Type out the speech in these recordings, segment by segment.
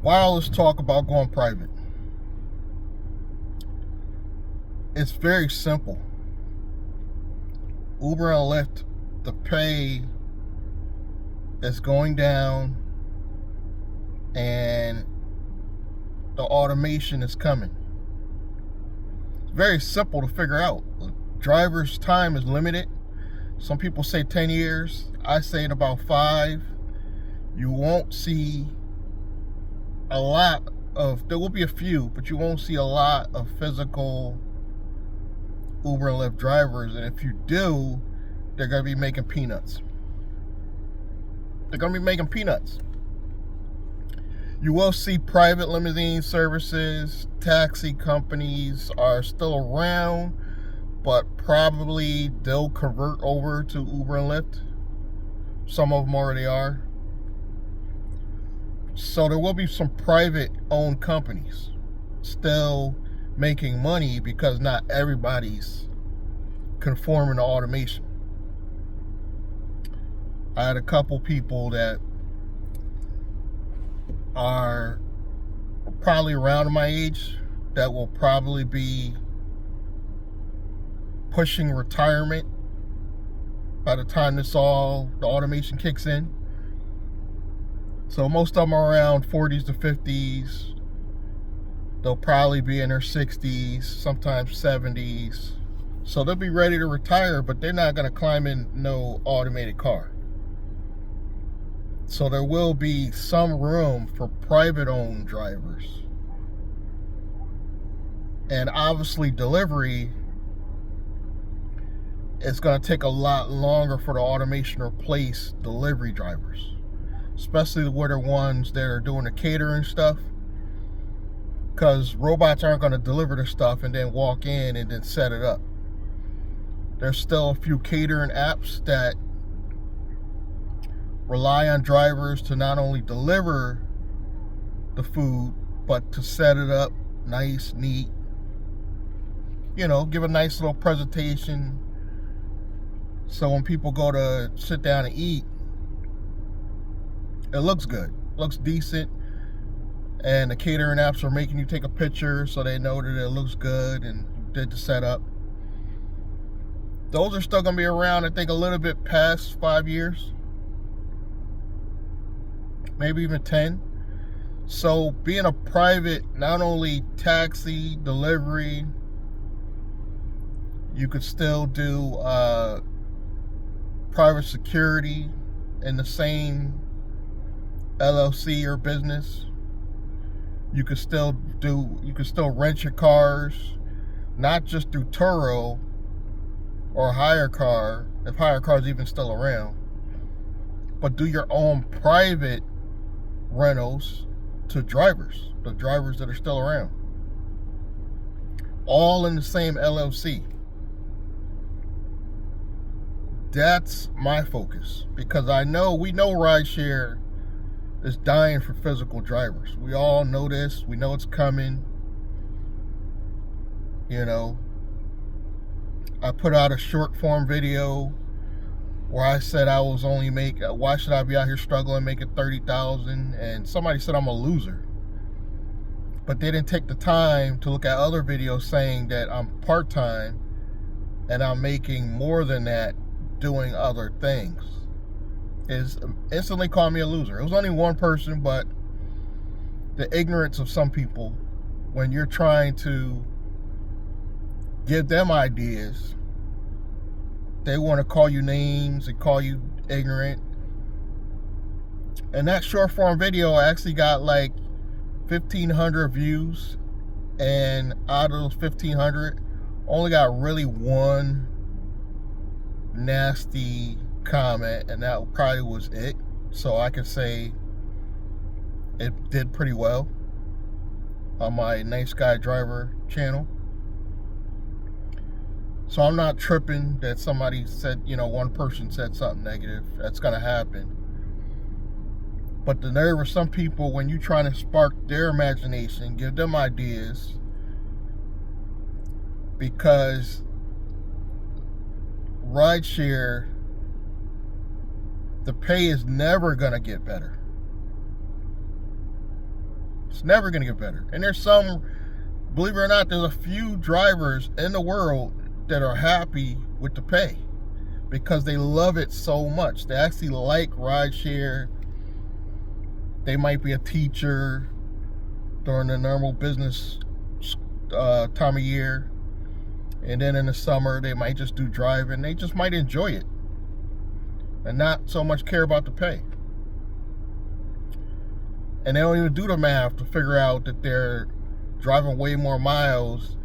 While let's talk about going private. It's very simple. Uber and Lyft, the pay is going down and the automation is coming. It's very simple to figure out. The driver's time is limited. Some people say 10 years. I say in about 5. You won't see a lot of, there will be a few, but you won't see a lot of physical Uber and Lyft drivers. And if you do, they're going to be making peanuts. They're going to be making peanuts. You will see private limousine services, taxi companies are still around, but probably they'll convert over to Uber and Lyft. Some of them already are. So there will be some private owned companies still making money because not everybody's conforming to automation. I had a couple people that are probably around my age that will probably be pushing retirement by the time the automation kicks in. So most of them are around 40s to 50s. They'll probably be in their 60s, sometimes 70s. So they'll be ready to retire, but they're not going to climb in no automated car. So there will be some room for private owned drivers. And obviously delivery is going to take a lot longer for the automation to replace delivery drivers. Especially the ones that are doing the catering stuff. Because robots aren't going to deliver the stuff and then walk in and then set it up. There's still a few catering apps that rely on drivers to not only deliver the food, but to set it up nice, neat. You know, give a nice little presentation. So when people go to sit down and eat, it looks good, looks decent, and the catering apps are making you take a picture so they know that it looks good and did the setup. Those are still going to be around, I think, a little bit past 5 years, maybe even 10. So being a private, not only taxi, delivery, you could still do private security in the same LLC or business. You could still rent your cars, not just through Turo or Hire Car, if Hire Car is even still around, but do your own private rentals to drivers, the drivers that are still around, all in the same LLC. That's my focus, because we know rideshare is dying for physical drivers. We all know this. We know it's coming. You know, I put out a short form video where I said I was only why should I be out here struggling making $30,000? And somebody said I'm a loser. But they didn't take the time to look at other videos saying that I'm part-time and I'm making more than that doing other things. Is instantly called me a loser. It was only one person, but the ignorance of some people when you're trying to give them ideas, they want to call you names and call you ignorant. And that short form video actually got like 1,500 views, and out of those 1,500, only got really one nasty comment, and that probably was it. So I could say it did pretty well on my Nice Guy Driver channel. So I'm not tripping that somebody said, one person said something negative. That's gonna happen. But the nerve of some people when you trying to spark their imagination, give them ideas, because rideshare, the pay is never going to get better. It's never going to get better. And there's some, believe it or not, there's a few drivers in the world that are happy with the pay because they love it so much. They actually like rideshare. They might be a teacher during the normal business time of year. And then in the summer, they might just do driving. They just might enjoy it and not so much care about the pay. And they don't even do the math to figure out that they're driving way more miles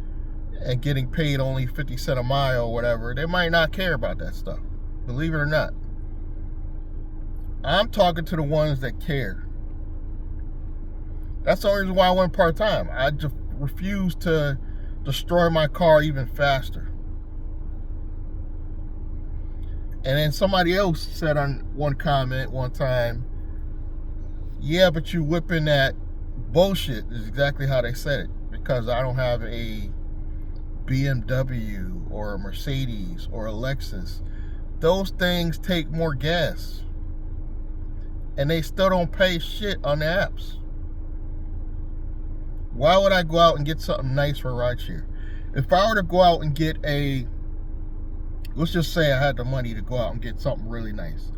and getting paid only 50 cents a mile or whatever. They might not care about that stuff, believe it or not. I'm talking to the ones that care. That's the only reason why I went part-time. I just refuse to destroy my car even faster. And then somebody else said on one comment one time, yeah, but you whipping that bullshit, is exactly how they said it. Because I don't have a BMW or a Mercedes or a Lexus. Those things take more gas. And they still don't pay shit on the apps. Why would I go out and get something nice for rideshare? If I were to go out and get let's just say I had the money to go out and get something really nice,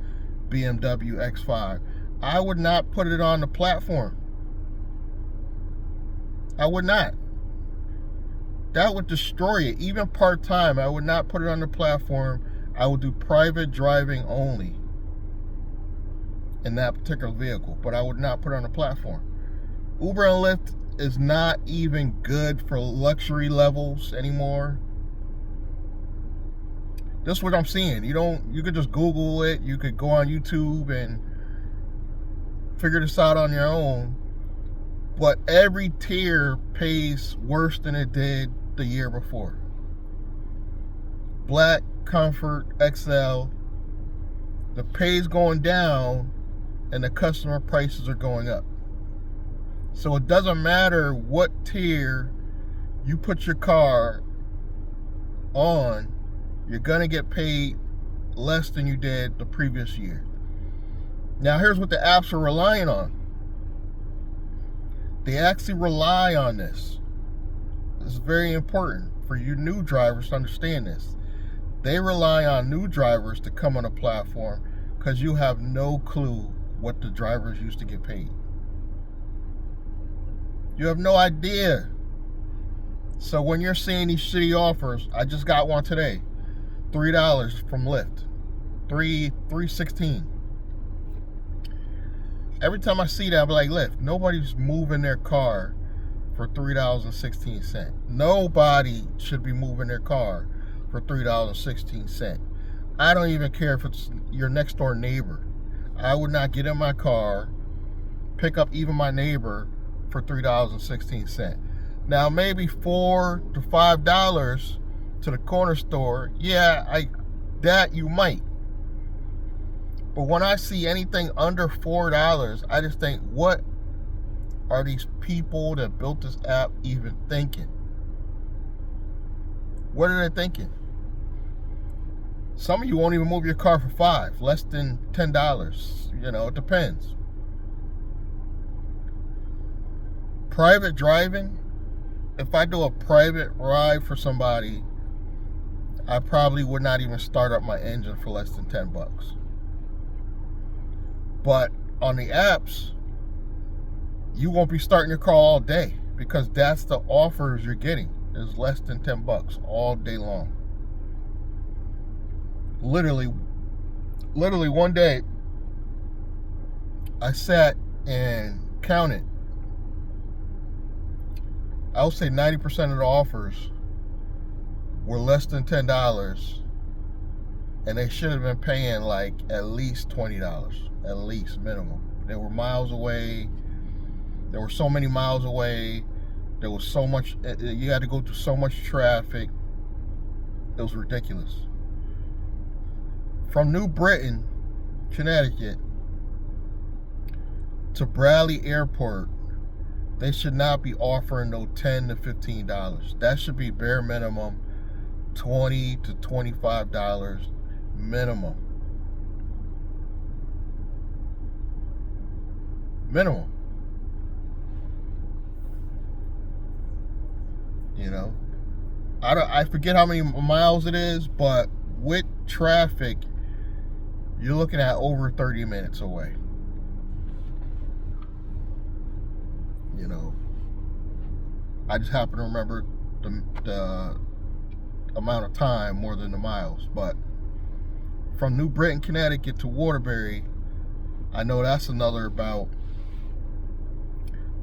BMW X5, I would not put it on the platform. I would not. That would destroy it. Even part-time, I would not put it on the platform. I would do private driving only in that particular vehicle, but I would not put it on the platform. Uber and Lyft is not even good for luxury levels anymore. This is what I'm seeing. You could just Google it. You could go on YouTube and figure this out on your own. But every tier pays worse than it did the year before. Black, Comfort, XL. The pay's going down and the customer prices are going up. So it doesn't matter what tier you put your car on, you're gonna get paid less than you did the previous year. Now here's what the apps are relying on. They actually rely on this. This is very important for you new drivers to understand this. They rely on new drivers to come on a platform because you have no clue what the drivers used to get paid. You have no idea. So when you're seeing these shitty offers, I just got one today, $3 from Lyft, $3.16. Every time I see that, I'm like, Lyft, nobody's moving their car for $3.16. Nobody should be moving their car for $3.16. I don't even care if it's your next door neighbor. I would not get in my car, pick up even my neighbor for $3.16. Now maybe $4 to $5 to the corner store, yeah, that you might. But when I see anything under $4, I just think, what are these people that built this app even thinking? What are they thinking? Some of you won't even move your car for $5, less than $10. You know, it depends. Private driving, if I do a private ride for somebody, I probably would not even start up my engine for less than $10. But on the apps, you won't be starting your car all day because that's the offers you're getting, is less than $10 all day long. Literally one day, I sat and counted. I would say 90% of the offers were less than $10, and they should have been paying like at least $20, at least minimum. They were miles away. There were so many miles away. There was so much, you had to go through so much traffic. It was ridiculous. From New Britain, Connecticut, to Bradley Airport, they should not be offering no $10 to $15. That should be bare minimum $20 to $25 minimum. Minimum. You know, I forget how many miles it is, but with traffic, you're looking at over 30 minutes away. You know, I just happen to remember the amount of time more than the miles. But from New Britain, Connecticut to Waterbury, I know that's another about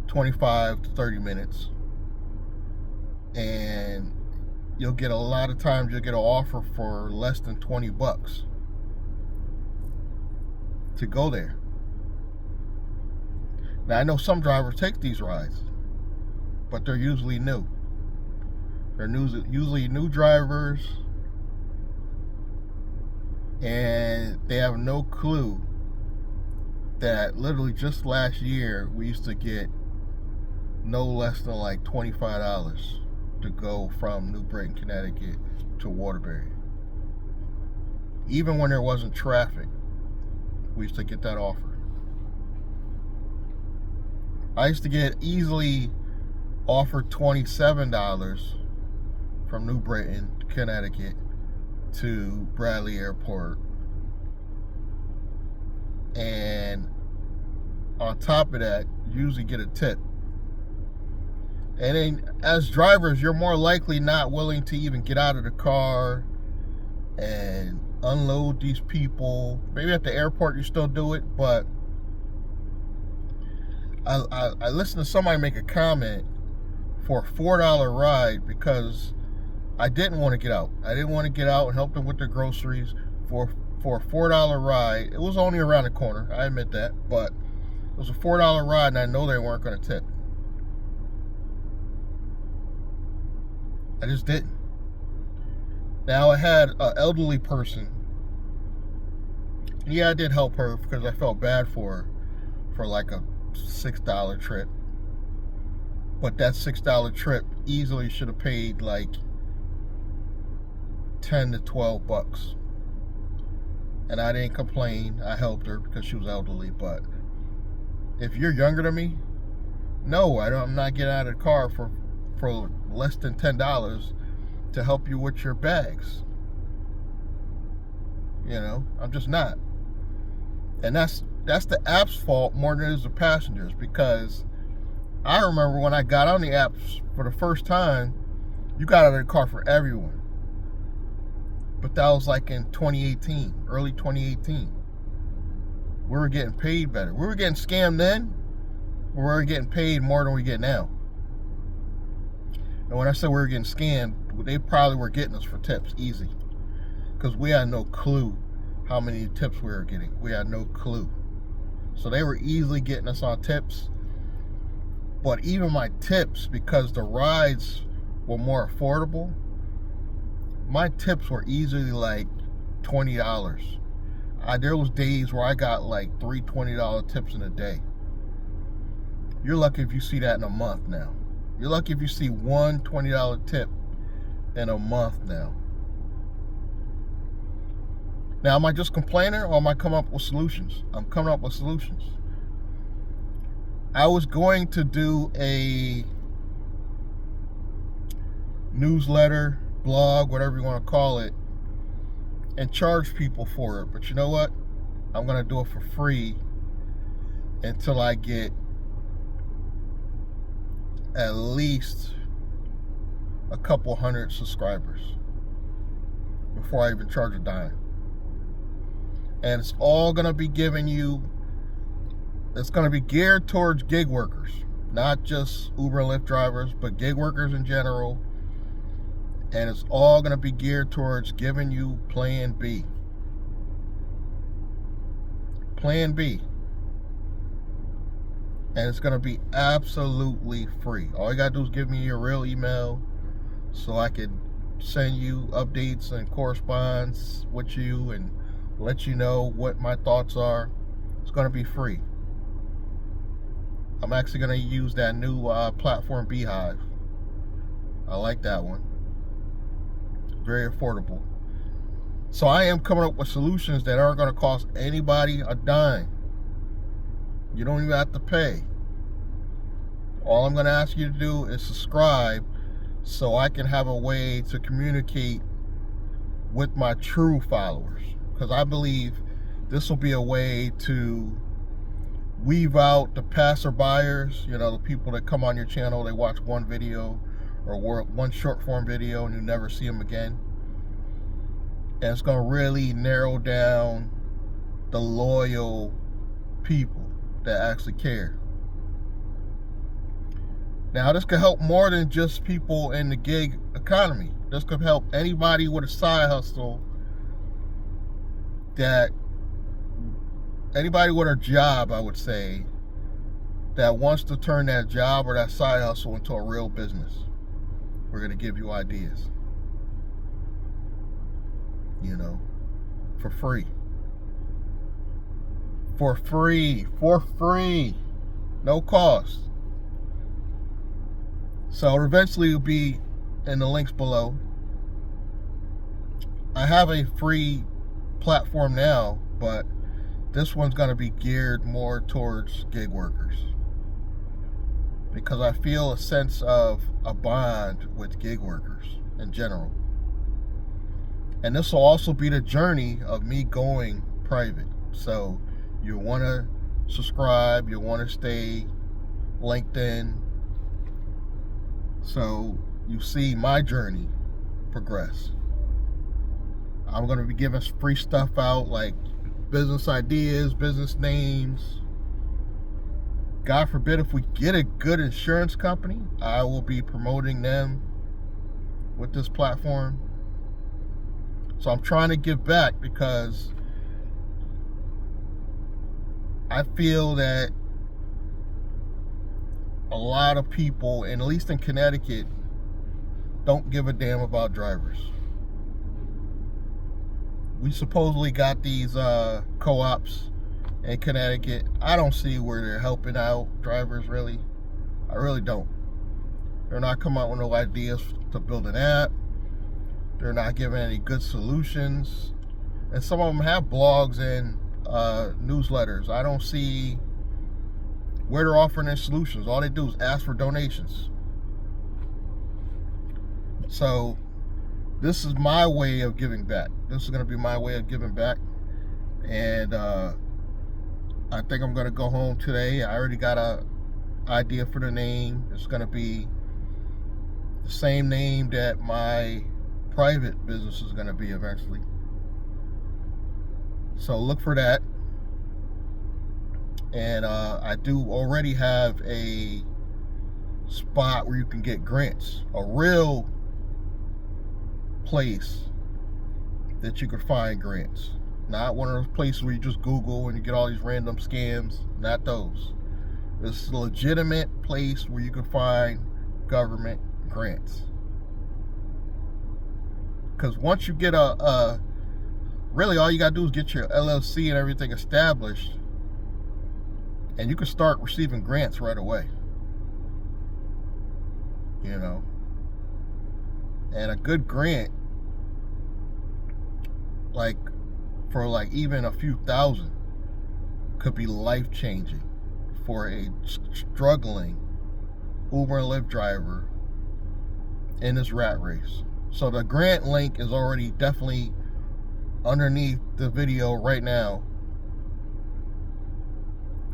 25 to 30 minutes. And you'll get a lot of times you'll get an offer for less than $20 to go there. Now I know some drivers take these rides, but they're usually new. They're usually new drivers, and they have no clue that literally just last year we used to get no less than like $25 to go from New Britain, Connecticut to Waterbury. Even when there wasn't traffic, we used to get that offer. I used to get easily offered $27 from New Britain, Connecticut to Bradley Airport. And on top of that, you usually get a tip. And then as drivers, you're more likely not willing to even get out of the car and unload these people. Maybe at the airport you still do it, but I listened to somebody make a comment for a $4 ride because I didn't want to get out. I didn't want to get out and help them with their groceries for a $4 ride. It was only around the corner, I admit that, but it was a $4 ride and I know they weren't going to tip. I just didn't. Now I had an elderly person. Yeah, I did help her because I felt bad for her for like a $6 trip. But that $6 trip easily should have paid like 10 to 12 bucks. And I didn't complain. I helped her because she was elderly. But if you're younger than me, no, I'm not getting out of the car for less than $10 to help you with your bags. You know, I'm just not. And that's the app's fault more than it is the passengers, because I remember when I got on the apps for the first time, you got out of the car for everyone. But that was like in 2018, early 2018. We were getting paid better. We were getting scammed then, but we were getting paid more than we get now. And when I said we were getting scammed, they probably were getting us for tips, easy. Because we had no clue how many tips we were getting. We had no clue. So they were easily getting us on tips. But even my tips, because the rides were more affordable, my tips were easily like $20. There was days where I got like three $20 tips in a day. You're lucky if you see that in a month now. You're lucky if you see one $20 tip in a month now. Now, am I just complaining or am I coming up with solutions? I'm coming up with solutions. I was going to do a newsletter, blog, whatever you want to call it, and charge people for it. But you know what? I'm going to do it for free until I get at least a couple hundred subscribers before I even charge a dime. And it's all going to be it's going to be geared towards gig workers, not just Uber and Lyft drivers, but gig workers in general. And it's all going to be geared towards giving you plan B. Plan B. And it's going to be absolutely free. All you got to do is give me your real email so I can send you updates and correspondence with you and let you know what my thoughts are. It's going to be free. I'm actually going to use that new platform, Beehive. I like that one. Very affordable. So I am coming up with solutions that aren't going to cost anybody a dime. You don't even have to pay. All I'm going to ask you to do is subscribe so I can have a way to communicate with my true followers, because I believe this will be a way to weave out the passerbyers, the people that come on your channel, they watch one video or one short form video and you never see them again. And it's going to really narrow down the loyal people that actually care. Now, this could help more than just people in the gig economy. This could help anybody with a side hustle, anybody with a job, I would say, that wants to turn that job or that side hustle into a real business. We're going to give you ideas, for free. For free. No cost. So eventually it'll be in the links below. I have a free platform now, but this one's going to be geared more towards gig workers, because I feel a sense of a bond with gig workers in general. And this will also be the journey of me going private. So you want to subscribe, you want to stay linked in, so you see my journey progress. I'm going to be giving free stuff out, like business ideas, business names. God forbid if we get a good insurance company, I will be promoting them with this platform. So I'm trying to give back, because I feel that a lot of people, and at least in Connecticut, don't give a damn about drivers. We supposedly got these co-ops in Connecticut. I don't see where they're helping out drivers, really. I really don't. They're not coming out with no ideas to build an app. They're not giving any good solutions. And some of them have blogs and newsletters. I don't see where they're offering their solutions. All they do is ask for donations. So this is my way of giving back. This is going to be my way of giving back. And I think I'm going to go home today. I already got a idea for the name. It's going to be the same name that my private business is going to be eventually. So look for that. And I do already have a spot where you can get grants, a real place that you could find grants, not one of those places where you just Google and you get all these random scams. Not those. This is a legitimate place where you can find government grants. Because once you get really all you gotta do is get your LLC and everything established, and you can start receiving grants right away. And a good grant, for even a few thousand, could be life-changing for a struggling Uber and Lyft driver in this rat race. So the grant link is already definitely underneath the video right now.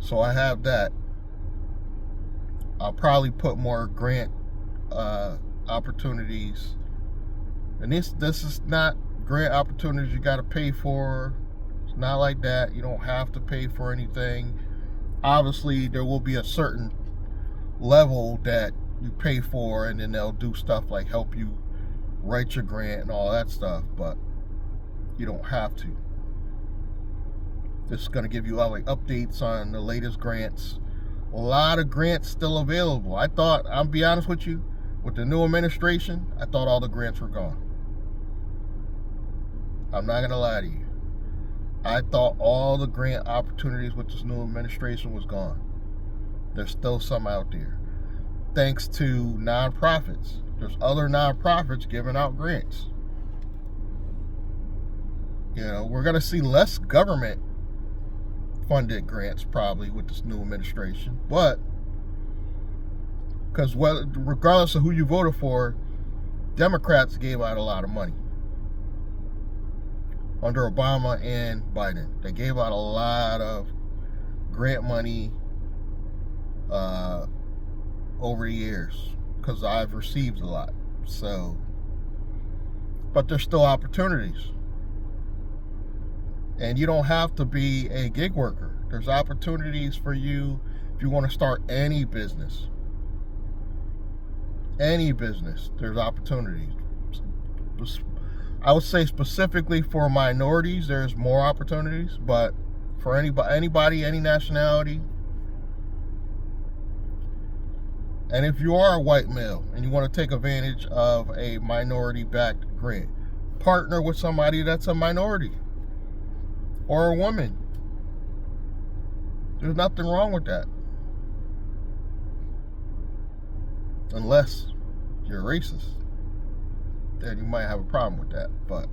So I have that. I'll probably put more grant opportunities. And this is not grant opportunities you got to pay for. It's not like that. You don't have to pay for anything. Obviously, there will be a certain level that you pay for, and then they'll do stuff like help you write your grant and all that stuff, but you don't have to. This is going to give you updates on the latest grants. A lot of grants still available. I'll be honest with you, with the new administration, I thought all the grants were gone. I'm not going to lie to you. I thought all the grant opportunities with this new administration was gone. There's still some out there. Thanks to nonprofits. There's other nonprofits giving out grants. We're going to see less government funded grants probably with this new administration. But, because regardless of who you voted for, Democrats gave out a lot of money under Obama and Biden. They gave out a lot of grant money over the years because I've received a lot. So, but there's still opportunities. And you don't have to be a gig worker. There's opportunities for you if you want to start any business. Any business, there's opportunities. I would say specifically for minorities, there's more opportunities, but for anybody, any nationality. And if you are a white male and you want to take advantage of a minority-backed grant, partner with somebody that's a minority or a woman. There's nothing wrong with that. Unless you're racist, then you might have a problem with that. But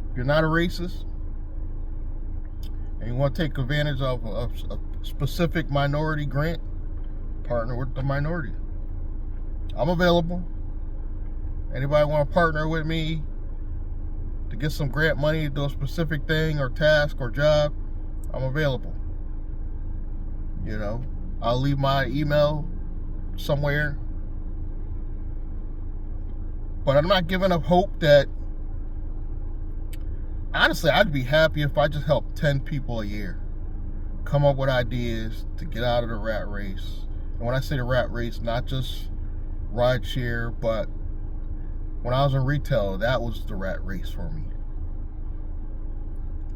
if you're not a racist and you want to take advantage of a specific minority grant, partner with the minority. I'm available. Anybody want to partner with me to get some grant money to do a specific thing or task or job? I'm available. You know, I'll leave my email somewhere. But I'm not giving up hope that, honestly, I'd be happy if I just helped 10 people a year come up with ideas to get out of the rat race. And when I say the rat race, not just rideshare, but when I was in retail, that was the rat race for me.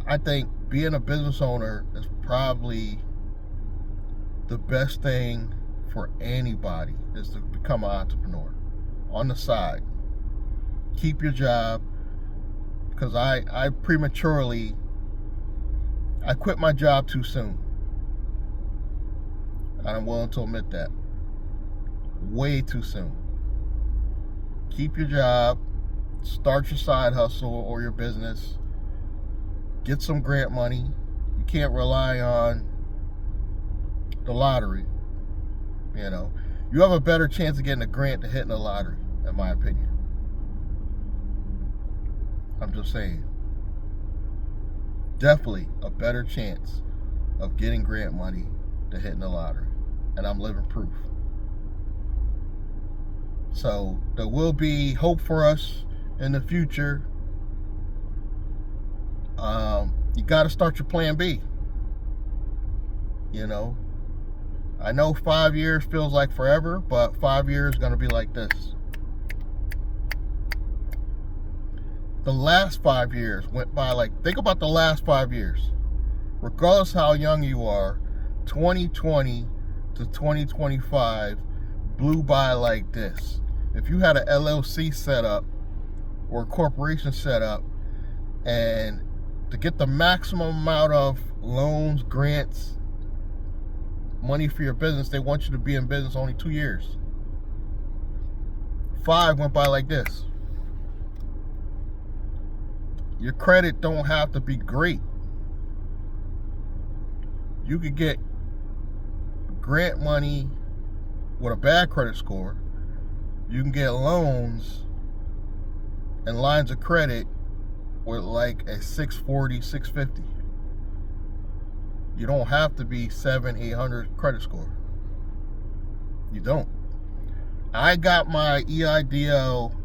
I think being a business owner is probably the best thing for anybody, is to become an entrepreneur on the side. Keep your job, because I quit my job too soon. And I'm willing to admit that. Way too soon. Keep your job, start your side hustle or your business, get some grant money. You can't rely on the lottery. You know, you have a better chance of getting a grant than hitting the lottery, in my opinion. I'm just saying. Definitely a better chance of getting grant money than hitting the lottery. And I'm living proof. So there will be hope for us in the future. You got to start your plan B. You know, I know 5 years feels like forever, but 5 years is going to be like this. The last 5 years went by like, think about the last 5 years. Regardless how young you are, 2020 to 2025 blew by like this. If you had an LLC set up or a corporation set up, and to get the maximum amount of loans, grants, money for your business, they want you to be in business only 2 years. 5 went by like this. Your credit don't have to be great. You could get grant money with a bad credit score. You can get loans and lines of credit with like a 640, 650. You don't have to be 700-800 credit score. You don't. I got my EIDL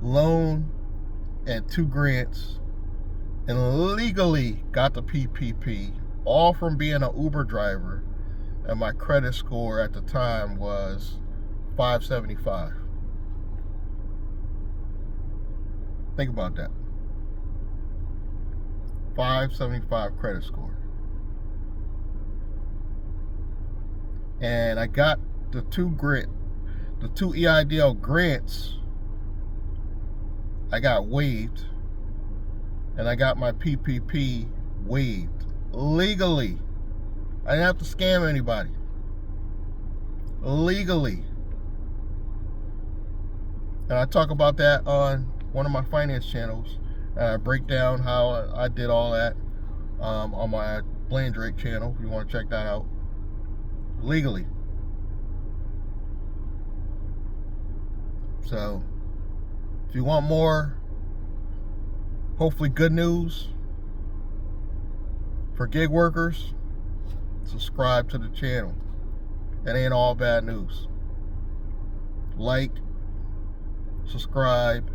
loan and 2 grants and legally got the PPP, all from being an Uber driver, and my credit score at the time was 575. Think about that. 575 credit score. And I got the 2 EIDL grants I got waived, and I got my PPP waived legally. I didn't have to scam anybody. Legally. And I talk about that on one of my finance channels. And I break down how I did all that on my Blaine Drake channel, if you want to check that out. Legally. So if you want more, hopefully good news for gig workers, subscribe to the channel. It ain't all bad news. Like, subscribe,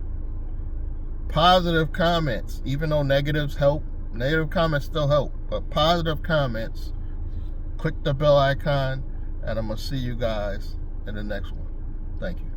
positive comments, even though negatives help. Negative comments still help, but positive comments, click the bell icon, and I'm going to see you guys in the next one. Thank you.